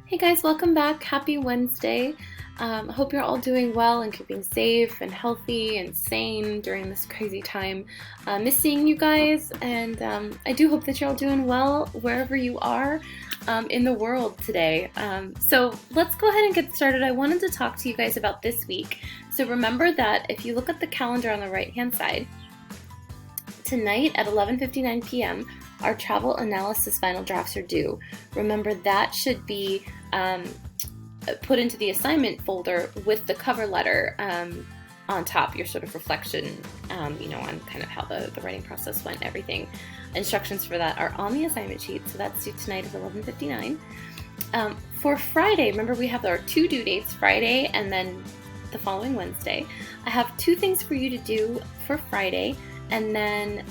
Hey guys, welcome back. Happy Wednesday. I hope you're all doing well and keeping safe and healthy and sane during this crazy time. Miss seeing you guys, and I do hope that you're all doing well wherever you are in the world today. So let's go ahead and get started. I wanted to talk to you guys about this week. So remember that if you look at the calendar on the right-hand side, tonight at 11:59 p.m., our travel analysis final drafts are due. Remember, that should be put into the assignment folder with the cover letter on top, your sort of reflection, on kind of how the writing process went, everything. Instructions for that are on the assignment sheet, so that's due tonight at 11:59. For Friday, remember we have our two due dates, Friday and then the following Wednesday. I have two things for you to do for Friday, and then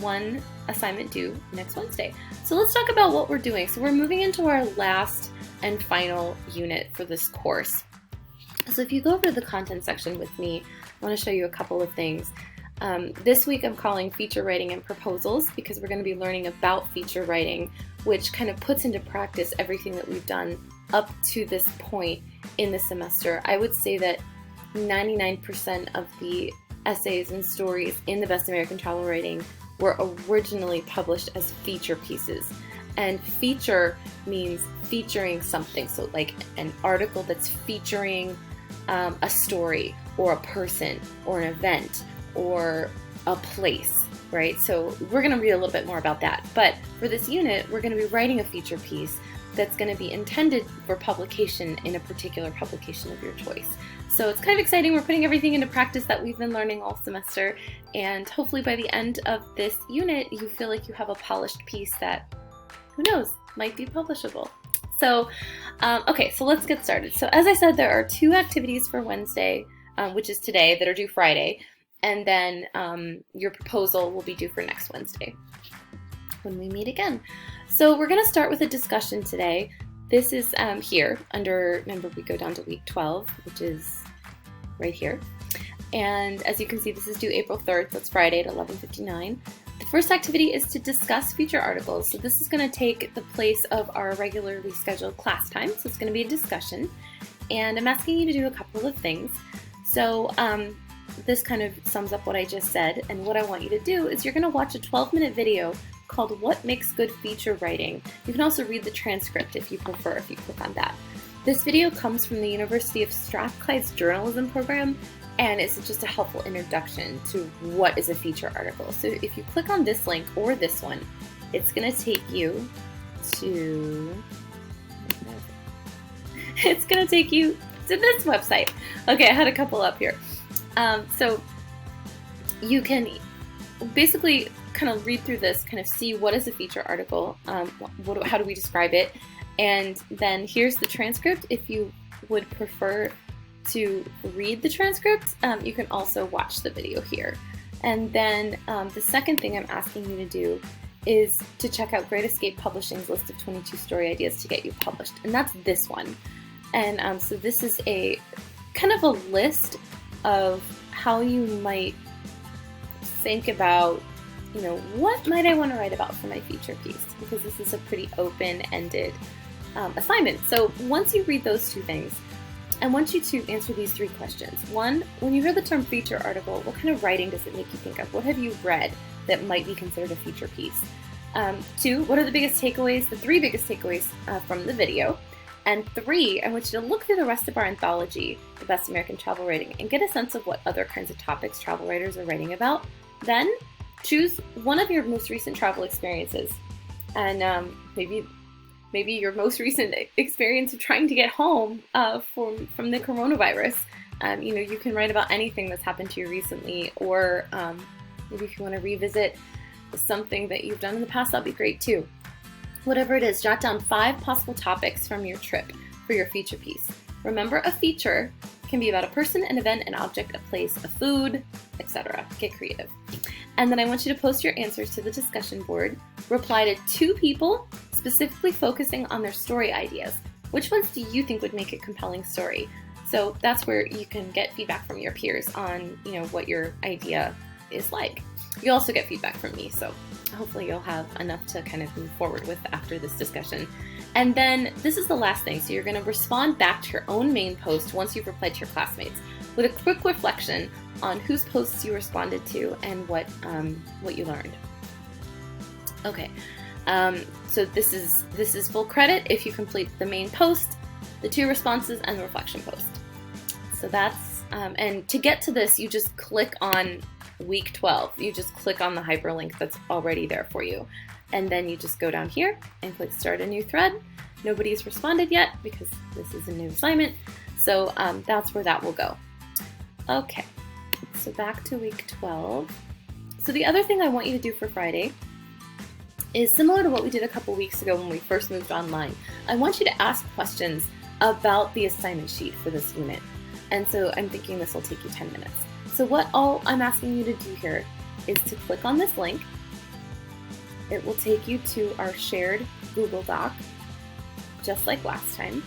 one assignment due next Wednesday. So let's talk about what we're doing. So we're moving into our last and final unit for this course. So if you go over to the content section with me, I want to show you a couple of things. This week I'm calling feature writing and proposals, because we're going to be learning about feature writing, which kind of puts into practice everything that we've done up to this point in the semester. I would say that 99% of the essays and stories in the Best American Travel Writing were originally published as feature pieces. And feature means featuring something. So like an article that's featuring a story or a person or an event or a place, right? So we're going to read a little bit more about that. But for this unit, we're going to be writing a feature piece that's going to be intended for publication in a particular publication of your choice. So it's kind of exciting. We're putting everything into practice that we've been learning all semester, and hopefully by the end of this unit, you feel like you have a polished piece that, who knows, might be publishable. So, okay, so let's get started. So as I said, there are two activities for Wednesday, which is today, that are due Friday, and then your proposal will be due for next Wednesday when we meet again. So we're going to start with a discussion today. This is here under, remember we go down to week 12, which is right here. And as you can see, this is due April 3rd, so it's Friday at 11:59. The first activity is to discuss feature articles. So this is going to take the place of our regularly scheduled class time. So it's going to be a discussion. And I'm asking you to do a couple of things. So this kind of sums up what I just said. And what I want you to do is you're going to watch a 12-minute video called What Makes Good Feature Writing. You can also read the transcript if you prefer, if you click on that. This video comes from the University of Strathclyde's journalism program, and it's just a helpful introduction to what is a feature article. So if you click on this link or this one, it's going to take you to this website. Okay, I had a couple up here. So you can basically kind of read through this, kind of see what is a feature article, how do we describe it, and then here's the transcript. If you would prefer to read the transcript, you can also watch the video here. And then the second thing I'm asking you to do is to check out Great Escape Publishing's list of 22 story ideas to get you published, and that's this one. And so this is a kind of a list of how you might think about, what might I want to write about for my feature piece, because this is a pretty open-ended assignment. So once you read those two things, I want you to answer these three questions. One, when you hear the term feature article, what kind of writing does it make you think of? What have you read that might be considered a feature piece? Two, what are the biggest takeaways, the three biggest takeaways from the video? And three, I want you to look through the rest of our anthology, The Best American Travel Writing, and get a sense of what other kinds of topics travel writers are writing about. Then choose one of your most recent travel experiences, and maybe your most recent experience of trying to get home from the coronavirus. You can write about anything that's happened to you recently, or maybe if you want to revisit something that you've done in the past, that'd be great too. Whatever it is, jot down 5 possible topics from your trip for your feature piece. Remember, a feature can be about a person, an event, an object, a place, a food, etc. Get creative. And then I want you to post your answers to the discussion board. Reply to 2 people, specifically focusing on their story ideas. Which ones do you think would make a compelling story? So that's where you can get feedback from your peers on, what your idea is like. You also get feedback from me, so hopefully you'll have enough to kind of move forward with after this discussion. And then this is the last thing. So you're going to respond back to your own main post once you've replied to your classmates with a quick reflection on whose posts you responded to and what you learned. Okay, so this is full credit if you complete the main post, the 2 responses, and the reflection post. So that's, and to get to this, you just click on week 12. You just click on the hyperlink that's already there for you. And then you just go down here and click start a new thread. Nobody's responded yet because this is a new assignment. So that's where that will go. Okay, so back to week 12. So the other thing I want you to do for Friday is similar to what we did a couple weeks ago when we first moved online. I want you to ask questions about the assignment sheet for this unit. And so I'm thinking this will take you 10 minutes. So what all I'm asking you to do here is to click on this link. It will take you to our shared Google Doc, just like last time.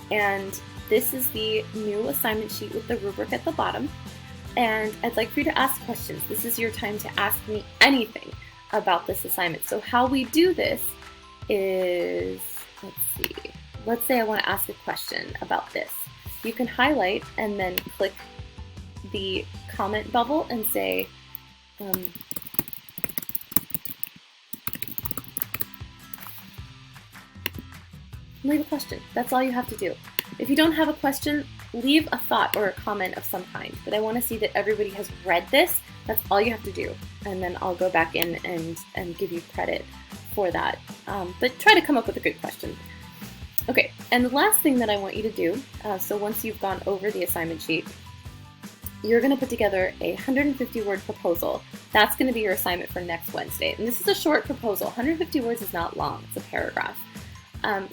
And this is the new assignment sheet with the rubric at the bottom. And I'd like for you to ask questions. This is your time to ask me anything about this assignment. So how we do this is, let's say I want to ask a question about this. You can highlight and then click the comment bubble and say, leave a question. That's all you have to do. If you don't have a question, leave a thought or a comment of some kind. But I want to see that everybody has read this. That's all you have to do. And then I'll go back in and give you credit for that. But try to come up with a good question. Okay, and the last thing that I want you to do, so once you've gone over the assignment sheet, you're going to put together a 150-word proposal. That's going to be your assignment for next Wednesday. And this is a short proposal. 150 words is not long. It's a paragraph.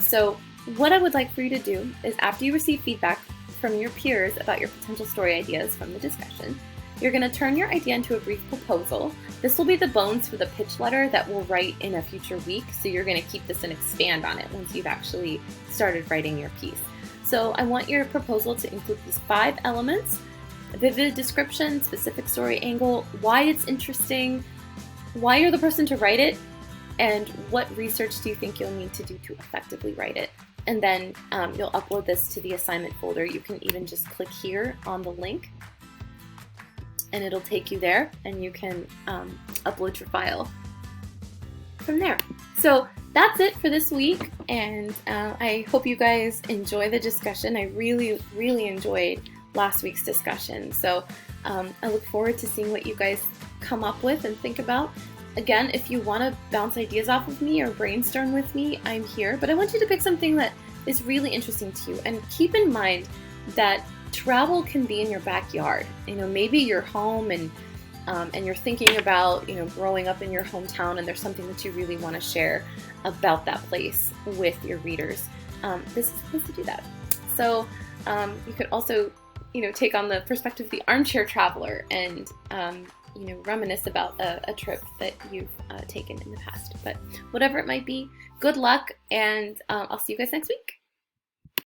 So what I would like for you to do is after you receive feedback from your peers about your potential story ideas from the discussion, you're going to turn your idea into a brief proposal. This will be the bones for the pitch letter that we'll write in a future week. So you're going to keep this and expand on it once you've actually started writing your piece. So I want your proposal to include these 5 elements: a vivid description, specific story angle, why it's interesting, why you're the person to write it, and what research do you think you'll need to do to effectively write it. And then you'll upload this to the assignment folder. You can even just click here on the link and it'll take you there and you can upload your file from there. So that's it for this week, and I hope you guys enjoy the discussion. I really, really enjoyed last week's discussion. So I look forward to seeing what you guys come up with and think about. Again, if you want to bounce ideas off of me or brainstorm with me, I'm here. But I want you to pick something that is really interesting to you. And keep in mind that travel can be in your backyard. You know, maybe you're home and you're thinking about, you know, growing up in your hometown, and there's something that you really want to share about that place with your readers. This is the place to do that. So you could also, you know, take on the perspective of the armchair traveler and you know, reminisce about a trip that you've taken in the past. But whatever it might be, good luck, and I'll see you guys next week.